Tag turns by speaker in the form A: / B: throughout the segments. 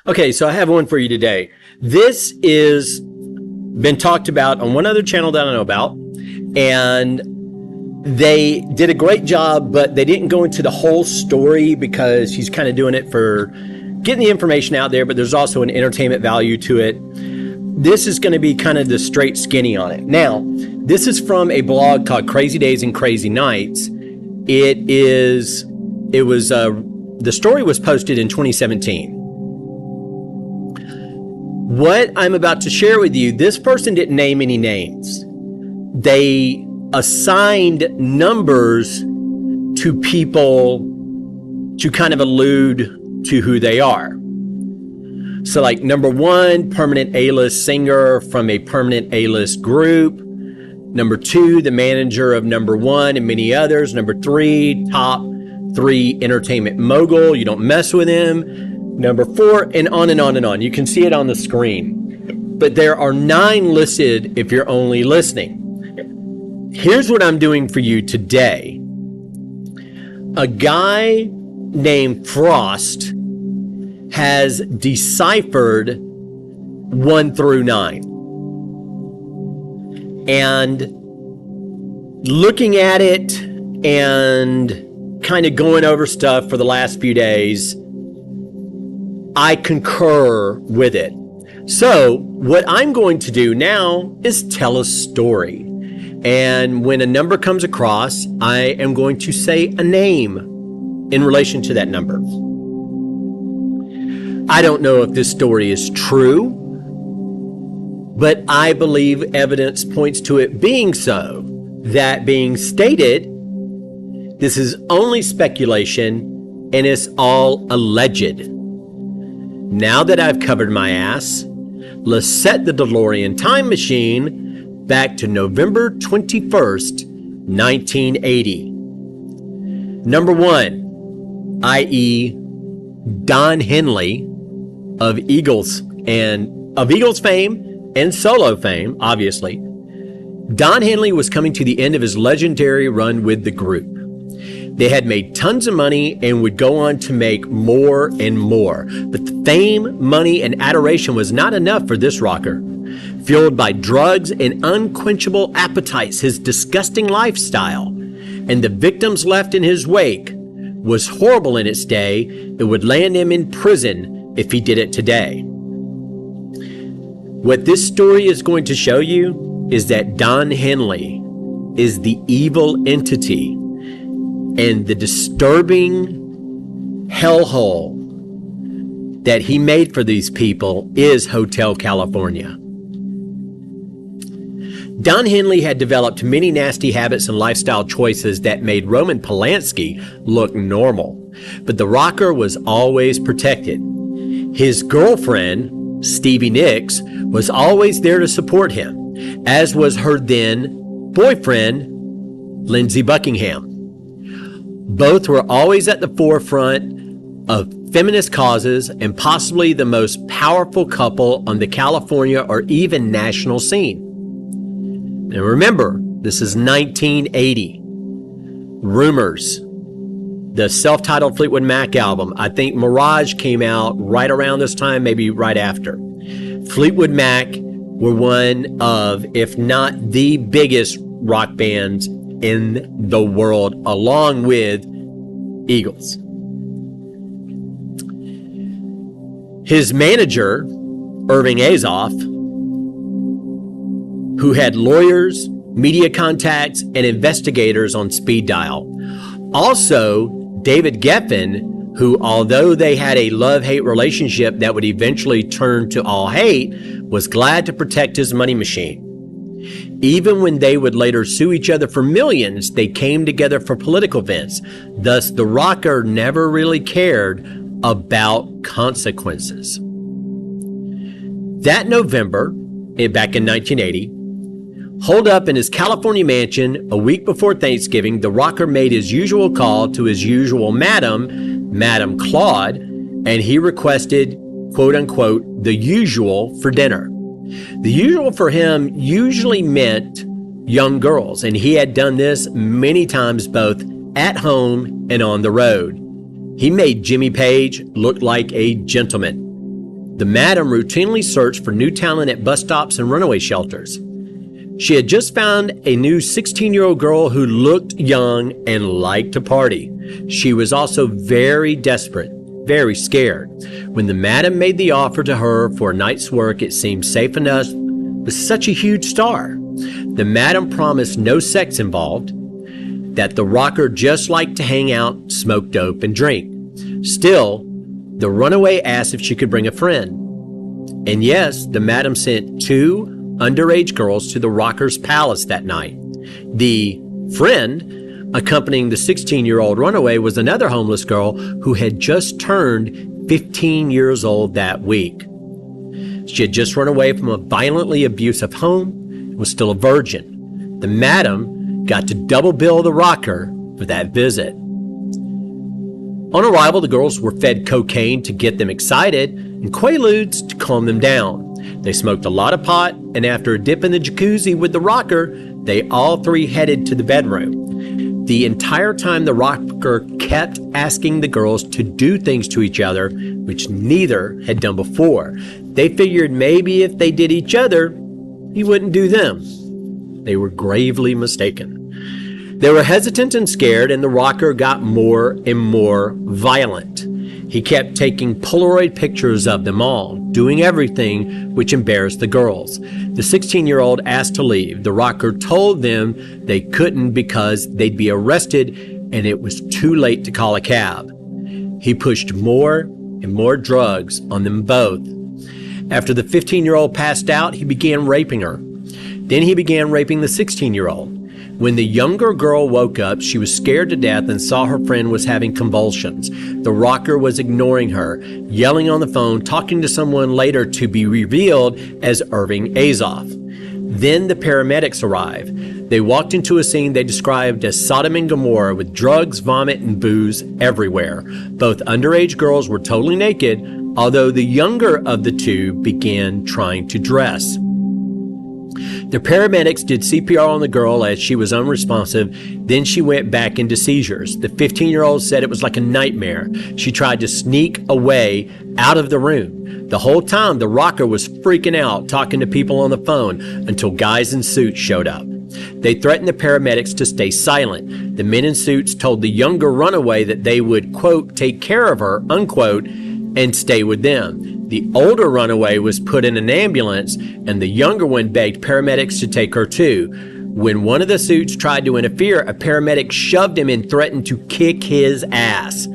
A: Okay, so I have one for you today. This is been talked about on one other channel that I know about, and they did a great job, but they didn't go into the whole story because he's kind of doing it for getting the information out there, but there's also an entertainment value to it. This is going to be kind of the straight skinny on it. Now, this is from a blog called Crazy Days and Crazy Nights. The story was posted in 2017. What I'm about to share with you, this person didn't name any names. They assigned numbers to people to kind of allude to who they are. So like number 1, permanent A-list singer from a permanent A-list group. Number 2, the manager of number 1 and many others. Number 3, top 3 entertainment mogul. You don't mess with him. Number 4, and on and on and on. You can see it on the screen. But there are 9 listed if you're only listening. Here's what I'm doing for you today. A guy named Frost has deciphered 1 through 9. And looking at it and kind of going over stuff for the last few days, I concur with it. So what I'm going to do now is tell a story. And when a number comes across, I am going to say a name in relation to that number. I don't know if this story is true, but I believe evidence points to it being so. That being stated, this is only speculation and it's all alleged. Now that I've covered my ass, let's set the DeLorean time machine back to November 21st, 1980. Number 1, i.e. Don Henley of Eagles fame and solo fame, obviously. Don Henley was coming to the end of his legendary run with the group. They had made tons of money and would go on to make more and more. But the fame, money, and adoration was not enough for this rocker. Fueled by drugs and unquenchable appetites, his disgusting lifestyle, and the victims left in his wake, was horrible in its day. It would land him in prison if he did it today. What this story is going to show you is that Don Henley is the evil entity, and the disturbing hellhole that he made for these people is Hotel California. Don Henley had developed many nasty habits and lifestyle choices that made Roman Polanski look normal, but the rocker was always protected. His girlfriend, Stevie Nicks, was always there to support him, as was her then boyfriend, Lindsey Buckingham. Both were always at the forefront of feminist causes and possibly the most powerful couple on the California or even national scene. And remember, this is 1980. Rumors, the self-titled Fleetwood Mac album, I think Mirage came out right around this time, maybe right after. Fleetwood Mac were one of, if not the biggest rock bands in the world, along with Eagles. His manager, Irving Azoff, who had lawyers, media contacts, and investigators on speed dial. Also, David Geffen, who, although they had a love-hate relationship that would eventually turn to all hate, was glad to protect his money machine. Even when they would later sue each other for millions, they came together for political events. Thus, the rocker never really cared about consequences. That November, back in 1980, holed up in his California mansion a week before Thanksgiving, the rocker made his usual call to his usual Madam Claude, and he requested, quote unquote, the usual for dinner. The usual for him usually meant young girls, and he had done this many times both at home and on the road. He made Jimmy Page look like a gentleman. the madam routinely searched for new talent at bus stops and runaway shelters. She had just found a new 16-year-old girl who looked young and liked to party. She was also very desperate, very scared. When the madam made the offer to her for a night's work, it seemed safe enough with such a huge star. The madam promised no sex involved, that the rocker just liked to hang out, smoke dope, and drink. Still, the runaway asked if she could bring a friend. And yes, the madam sent 2 underage girls to the rocker's palace that night. The friend accompanying the 16-year-old runaway was another homeless girl who had just turned 15 years old that week. She had just run away from a violently abusive home and was still a virgin. The madam got to double bill the rocker for that visit. On arrival, the girls were fed cocaine to get them excited and Quaaludes to calm them down. They smoked a lot of pot, and after a dip in the jacuzzi with the rocker, they all 3 headed to the bedroom. The entire time, the rocker kept asking the girls to do things to each other, which neither had done before. They figured maybe if they did each other, he wouldn't do them. They were gravely mistaken. They were hesitant and scared, and the rocker got more and more violent. He kept taking Polaroid pictures of them all, doing everything which embarrassed the girls. The 16-year-old asked to leave. The rocker told them they couldn't because they'd be arrested and it was too late to call a cab. He pushed more and more drugs on them both. After the 15-year-old passed out, he began raping her. Then he began raping the 16-year-old. When the younger girl woke up, she was scared to death and saw her friend was having convulsions. The rocker was ignoring her, yelling on the phone, talking to someone later to be revealed as Irving Azoff. Then the paramedics arrived. They walked into a scene they described as Sodom and Gomorrah with drugs, vomit, and booze everywhere. Both underage girls were totally naked, although the younger of the 2 began trying to dress. The paramedics did CPR on the girl as she was unresponsive. Then she went back into seizures. The 15-year-old said it was like a nightmare. She tried to sneak away out of the room. The whole time, the rocker was freaking out, talking to people on the phone until guys in suits showed up. They threatened the paramedics to stay silent. The men in suits told the younger runaway that they would, quote, take care of her, unquote, and stay with them. The older runaway was put in an ambulance, and the younger one begged paramedics to take her too. When one of the suits tried to interfere, a paramedic shoved him and threatened to kick his ass.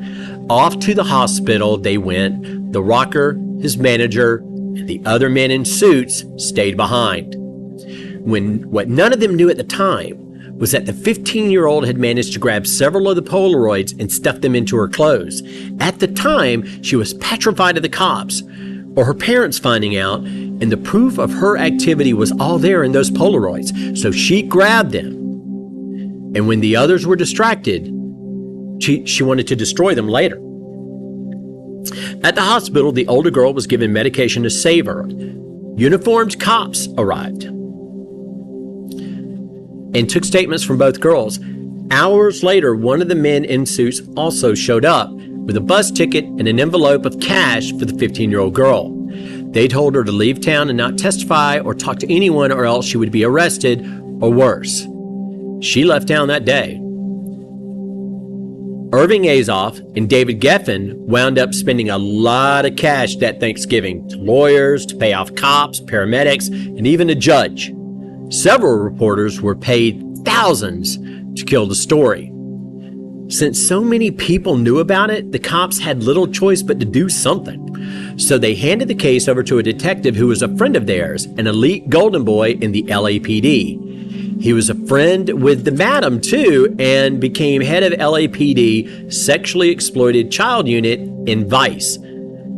A: Off to the hospital they went. The rocker, his manager, and the other men in suits stayed behind. What none of them knew at the time was that the 15-year-old had managed to grab several of the Polaroids and stuff them into her clothes. At the time, she was petrified of the cops or her parents finding out, and the proof of her activity was all there in those Polaroids. So she grabbed them, and when the others were distracted, she wanted to destroy them later. At the hospital, the older girl was given medication to save her. Uniformed cops arrived and took statements from both girls. Hours later, one of the men in suits also showed up with a bus ticket and an envelope of cash for the 15-year-old girl. They told her to leave town and not testify or talk to anyone, or else she would be arrested or worse. She left town that day. Irving Azoff and David Geffen wound up spending a lot of cash that Thanksgiving to lawyers, to pay off cops, paramedics, and even a judge. Several reporters were paid thousands to kill the story. Since so many people knew about it, the cops had little choice but to do something. So they handed the case over to a detective who was a friend of theirs, an elite golden boy in the LAPD. He was a friend with the madam too, and became head of LAPD Sexually Exploited Child Unit in Vice.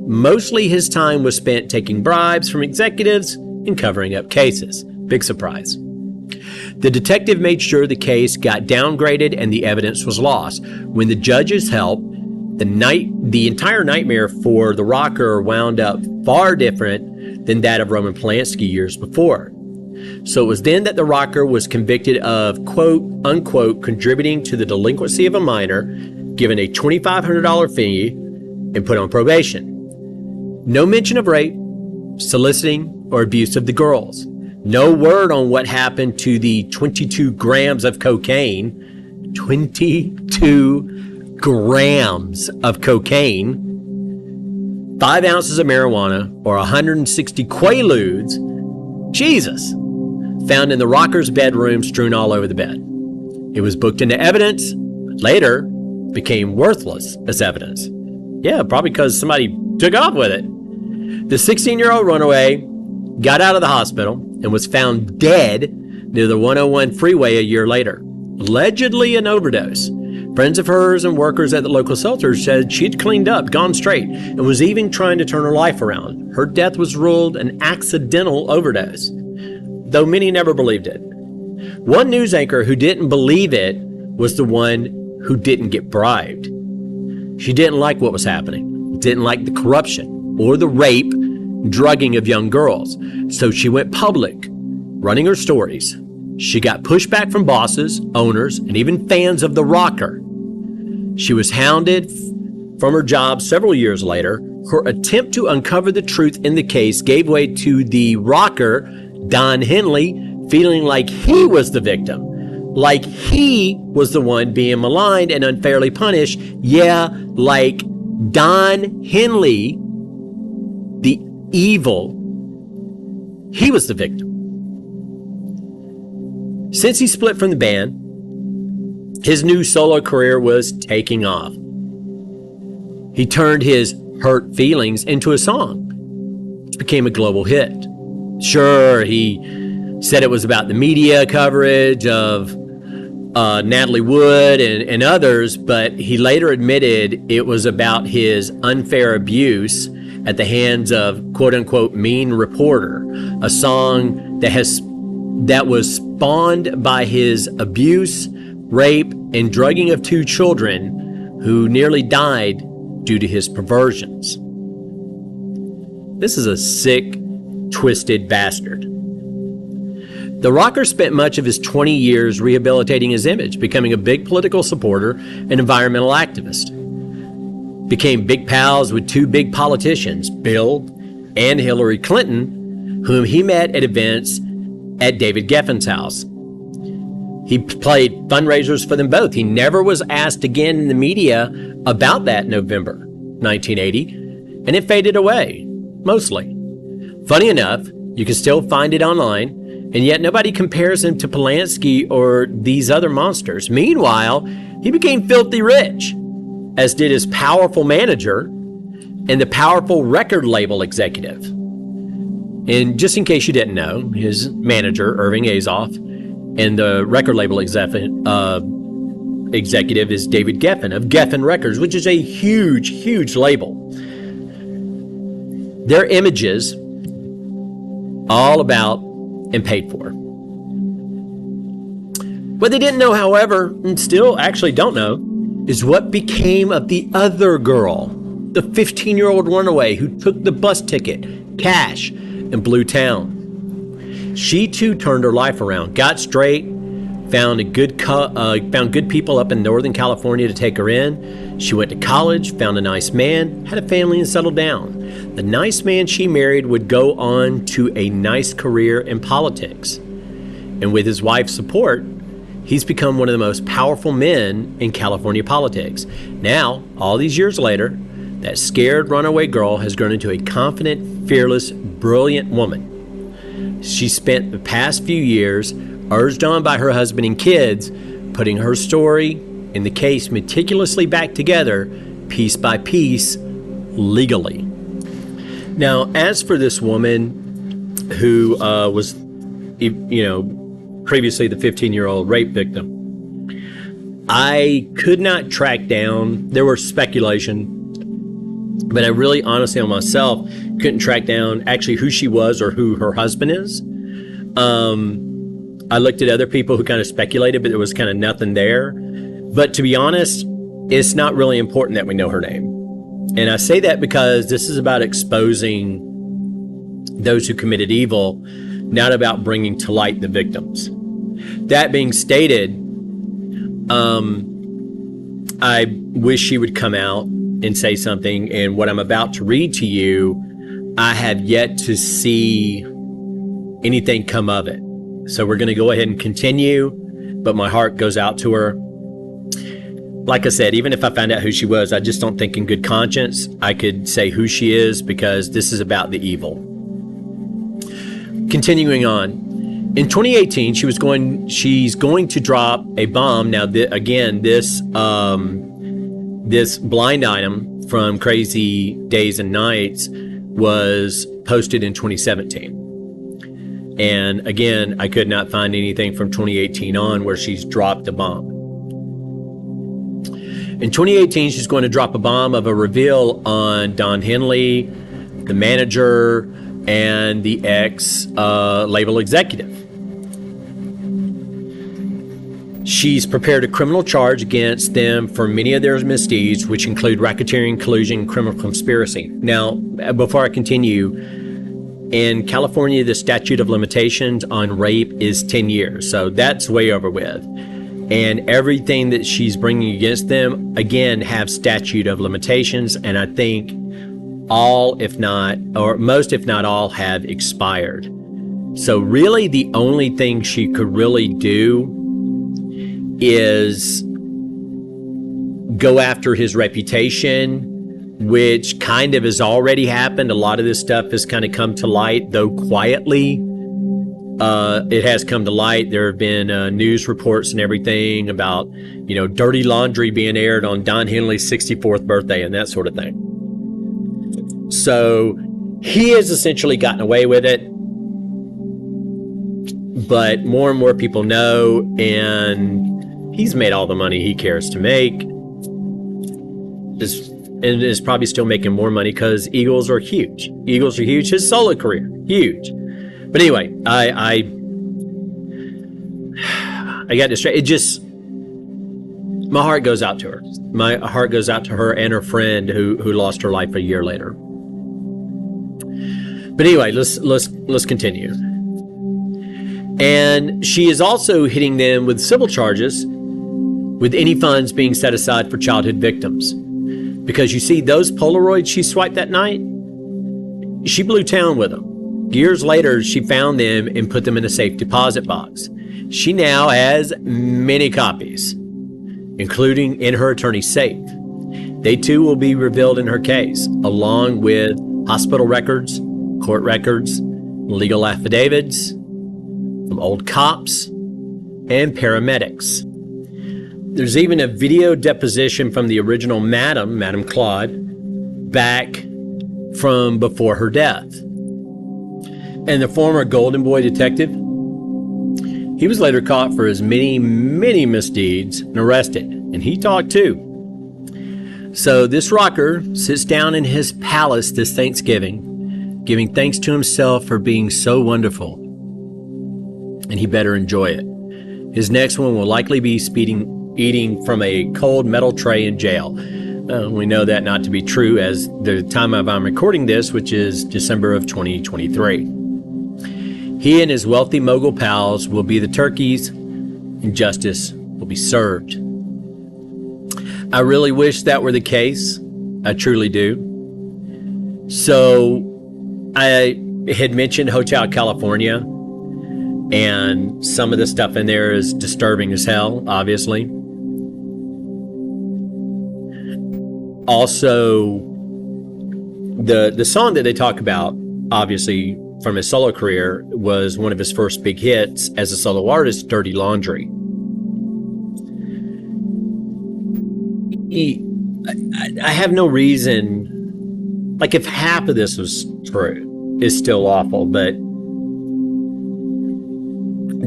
A: Mostly his time was spent taking bribes from executives and covering up cases. Big surprise. The detective made sure the case got downgraded and the evidence was lost. When the judges helped, the entire nightmare for the rocker wound up far different than that of Roman Polanski years before. So it was then that the rocker was convicted of, quote, unquote, contributing to the delinquency of a minor, given a $2,500 fee, and put on probation. No mention of rape, soliciting, or abuse of the girls. No word on what happened to the 22 grams of cocaine. 22 grams of cocaine. 5 ounces of marijuana, or 160 quaaludes, Jesus, found in the rocker's bedroom strewn all over the bed. It was booked into evidence, but later became worthless as evidence. Yeah, probably because somebody took off with it. The 16-year-old runaway got out of the hospital and was found dead near the 101 freeway a year later, allegedly an overdose. Friends of hers and workers at the local shelter said she'd cleaned up, gone straight, and was even trying to turn her life around. Her death was ruled an accidental overdose, though many never believed it. One news anchor who didn't believe it was the one who didn't get bribed. She didn't like what was happening, didn't like the corruption or the rape, drugging of young girls, so she went public, running her stories. She got pushback from bosses, owners, and even fans of the rocker. She was hounded from her job several years later. Her attempt to uncover the truth in the case gave way to the rocker, Don Henley, feeling like he was the victim, like he was the one being maligned and unfairly punished. Yeah, like Don Henley, the evil, he was the victim. Since he split from the band, his new solo career was taking off. He turned his hurt feelings into a song, which became a global hit. Sure, he said it was about the media coverage of Natalie Wood and others, but he later admitted it was about his unfair abuse at the hands of quote-unquote mean reporter, a song that was spawned by his abuse, rape, and drugging of 2 children who nearly died due to his perversions. This is a sick, twisted bastard. The rocker spent much of his 20 years rehabilitating his image, becoming a big political supporter and environmental activist. Became big pals with 2 big politicians, Bill and Hillary Clinton, whom he met at events at David Geffen's house. He played fundraisers for them both. He never was asked again in the media about that November 1980, and it faded away, mostly. Funny enough, you can still find it online, and yet nobody compares him to Polanski or these other monsters. Meanwhile, he became filthy rich, as did his powerful manager and the powerful record label executive. And just in case you didn't know, his manager, Irving Azoff, and the record label executive is David Geffen of Geffen Records, which is a huge, huge label. Their images, all about and paid for. What they didn't know, however, and still actually don't know, is what became of the other girl, the 15-year-old runaway who took the bus ticket, cash, and blew town. She too turned her life around, got straight, found good people up in Northern California to take her in. She went to college, found a nice man, had a family, and settled down. The nice man she married would go on to a nice career in politics. And with his wife's support, he's become one of the most powerful men in California politics. Now, all these years later, that scared runaway girl has grown into a confident, fearless, brilliant woman. She spent the past few years, urged on by her husband and kids, putting her story and the case meticulously back together, piece by piece, legally. Now, as for this woman who was, previously the 15-year-old rape victim, I could not track down, there was speculation, but I really honestly on myself couldn't track down actually who she was or who her husband is. I looked at other people who kind of speculated, but there was kind of nothing there. But to be honest, it's not really important that we know her name. And I say that because this is about exposing those who committed evil, not about bringing to light the victims. That being stated, I wish she would come out and say something. And what I'm about to read to you I have yet to see anything come of it. So we're going to go ahead and continue, but my heart goes out to her. Like I said, even if I found out who she was, I just don't think in good conscience I could say who she is, because this is about the evil. Continuing on. In 2018, she's going to drop a bomb. Now, this blind item from Crazy Days and Nights was posted in 2017. And again, I could not find anything from 2018 on where she's dropped a bomb. In 2018, she's going to drop a bomb of a reveal on Don Henley, the manager, and the ex-label executive. She's prepared a criminal charge against them for many of their misdeeds, which include racketeering, collusion, and criminal conspiracy. Now, before I continue, in California, the statute of limitations on rape is 10 years, so that's way over with. And everything that she's bringing against them, again, have statute of limitations, and I think all, if not, or most, if not all, have expired. So really the only thing she could really do is go after his reputation, which kind of has already happened. A lot of this stuff has kind of come to light, though quietly. It has come to light. There have been news reports and everything about, dirty laundry being aired on Don Henley's 64th birthday and that sort of thing. So he has essentially gotten away with it, but more and more people know, and he's made all the money he cares to make. And is probably still making more money because Eagles are huge. Eagles are huge. His solo career, huge. But anyway, I got distracted. It just, my heart goes out to her. My heart goes out to her and her friend who lost her life a year later. But anyway, let's continue. And she is also hitting them with civil charges, with any funds being set aside for childhood victims. Because you see, those Polaroids she swiped that night, she blew town with them. Years later, she found them and put them in a safe deposit box. She now has many copies, including in her attorney's safe. They too will be revealed in her case, along with hospital records, court records, legal affidavits from old cops and paramedics. There's even a video deposition from the original Madam Claude, back from before her death. And the former Golden Boy detective, he was later caught for his many, many misdeeds and arrested, and he talked too. So this rocker sits down in his palace this Thanksgiving, giving thanks to himself for being so wonderful, and he better enjoy it. His next one will likely be eating from a cold metal tray in jail. We know that not to be true as the time I'm recording this, which is December of 2023. He and his wealthy mogul pals will be the turkeys, and justice will be served. I really wish that were the case. I truly do. So I had mentioned Hotel California, and some of the stuff in there is disturbing as hell, obviously. Also, the song that they talk about, obviously, from his solo career, was one of his first big hits as a solo artist, Dirty Laundry. I have no reason, like if half of this was true, it's still awful, but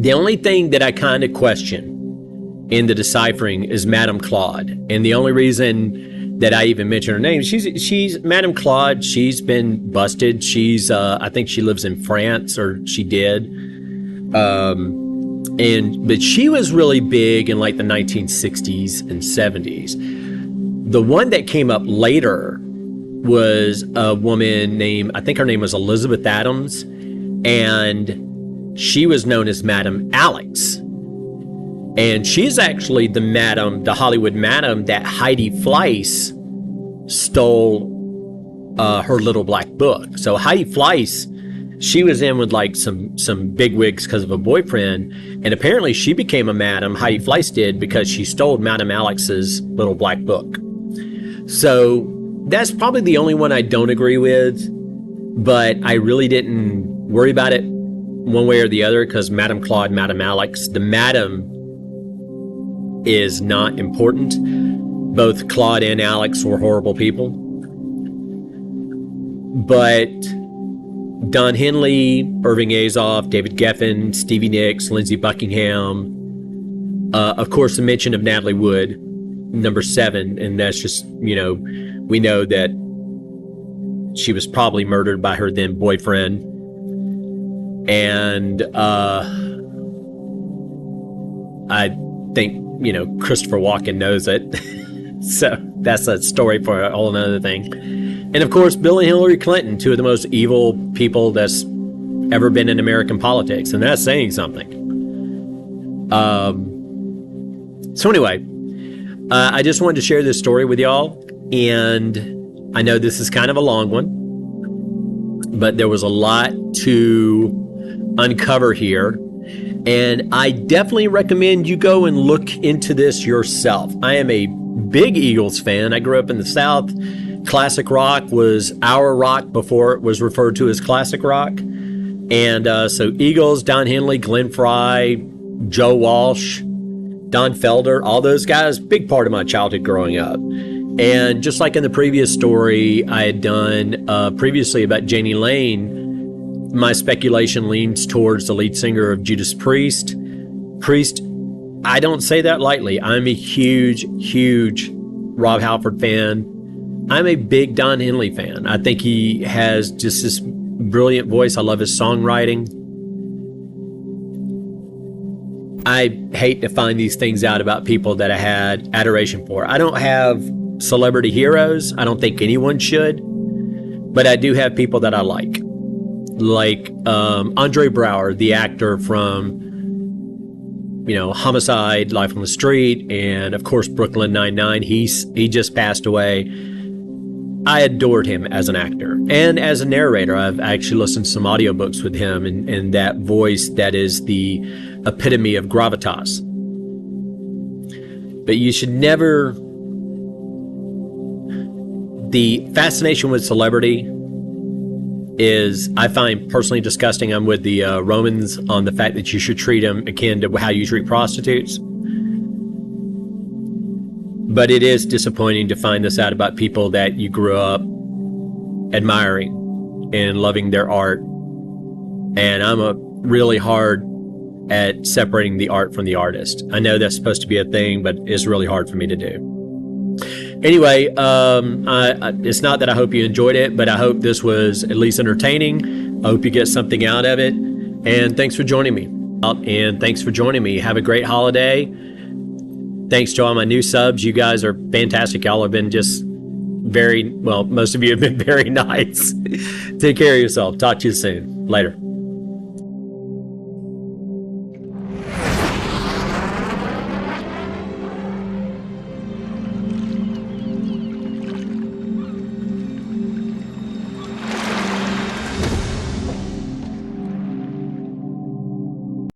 A: the only thing that I kind of question in the deciphering is Madame Claude. And the only reason that I even mention her name, she's Madame Claude. She's been busted. She's, I think she lives in France, or she did. But she was really big in like the 1960s and 70s. The one that came up later was a woman named, I think her name was Elizabeth Adams, and she was known as Madame Alex. And she's actually the Hollywood madam that Heidi Fleiss stole her little black book. So Heidi Fleiss, she was in with like some big wigs because of a boyfriend, and apparently she became a madam. Heidi Fleiss did, because she stole Madam Alex's little black book. So that's probably the only one I don't agree with, but I really didn't worry about it one way or the other, because Madam Claude, Madam Alex, the madam is not important. Both Claude and Alex were horrible people. But Don Henley, Irving Azoff, David Geffen, Stevie Nicks, Lindsey Buckingham, of course the mention of Natalie Wood, number 7, and that's just, we know that she was probably murdered by her then boyfriend. And I think, Christopher Walken knows it. So that's a story for a whole other thing. And of course, Bill and Hillary Clinton, 2 of the most evil people that's ever been in American politics. And that's saying something. So anyway, I just wanted to share this story with y'all. And I know this is kind of a long one, but there was a lot to uncover here. And I definitely recommend you go and look into this yourself. I am a big Eagles fan. I grew up in the South. Classic rock was our rock before it was referred to as classic rock. And so Eagles, Don Henley, Glenn Frey, Joe Walsh, Don Felder, all those guys, big part of my childhood growing up. And just like in the previous story I had done previously about Janie Lane, my speculation leans towards the lead singer of Judas Priest. I don't say that lightly. I'm a huge, huge Rob Halford fan. I'm a big Don Henley fan. I think he has just this brilliant voice. I love his songwriting. I hate to find these things out about people that I had adoration for. I don't have celebrity heroes. I don't think anyone should. But I do have people that I like. Like Andre Braugher, the actor from, Homicide, Life on the Street, and of course Brooklyn Nine-Nine. He just passed away. I adored him as an actor and as a narrator. I've actually listened to some audiobooks with him, and that voice that is the epitome of gravitas. But you should never... The fascination with celebrity is, I find personally disgusting. I'm with the Romans on the fact that you should treat them akin to how you treat prostitutes. But it is disappointing to find this out about people that you grew up admiring and loving their art. And I'm really hard at separating the art from the artist. I know that's supposed to be a thing, but it's really hard for me to do. Anyway, it's not that I hope you enjoyed it, but I hope this was at least entertaining. I hope you get something out of it. And thanks for joining me. Have a great holiday. Thanks to all my new subs. You guys are fantastic. Y'all have been just most of you have been very nice. Take care of yourself. Talk to you soon. Later.